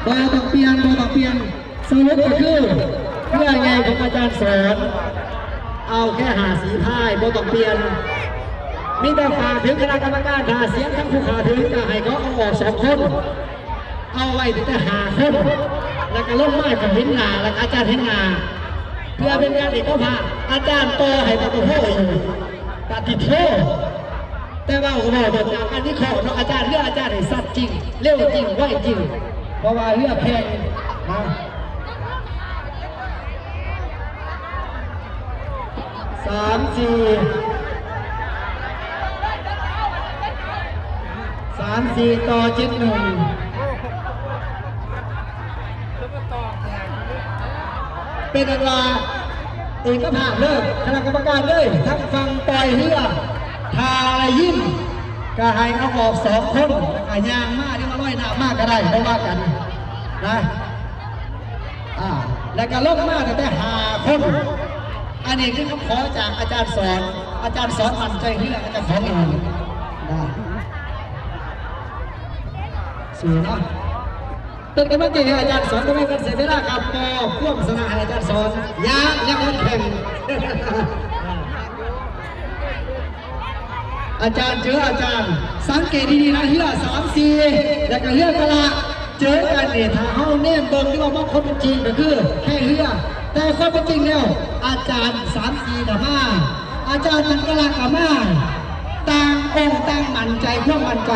บอต้องเปลี่ยนสรุปก็คือเพื่อไงของอาจารย์สอนเอาแค่หาสีพายบอต้องเปลี่ยนมีแต่ฝากถึงคณะกรรมการหาเสียงทั้งผู้ขาถึงจะให้เขาเอาออก2 คนเอาไว้แต่หาคนแล้วก็ลงไม้กับเห็นหนาแล้วอาจารย์เห็นหนาเพื่อเป็นการเด็กก็พาอาจารย์ต่อให้ประตูโทษอยู่ปฏิโทษแต่ว่าผมบอกจากอันนี้ขอเนาะอาจารย์เรื่องอาจารย์ให้สัตว์จริงเร็วจริงไวจริงเพราะว่าเรื่องแพงนะ3-4 ต่อ 7-1เป็นอะไรเอกภาพเลยคณะกรรมการเลยทั้งฟังปล่อยเรือทาอะไรยิ้มก็ให้เอาออก2 คนก็ยางมากที่มาร้อยหน้ามากก็ได้เพราะว่ากันนะแล้วก็ลงมาแต่หาคนอันนี้คือคำขอจากอาจารย์สอนมั่นใจเรื่องอาจารย์สอนเองนะสวยเนาะต้นกำลังใจให้อาจารย์สอนก็ไม่กันเสียเวลากับปอพ่วงสนาให้อาจารย์สอนยังมันแข่งอาจารย์เจออาจารย์สังเกตดีๆนะเฮีย3-4แล้วก็เฮียกะละเจอกันเนี่ยถ้าเฮาเน้นเบิ่งที่ว่าบางคนเป็นจริงก็คือแค่เฮียแต่ความเป็นจริงแล้วอาจารย์3-4กับ5อาจารย์นักกะละกับ5ต่างองค์ต่างมั่นใจเพื่อมั่นใจ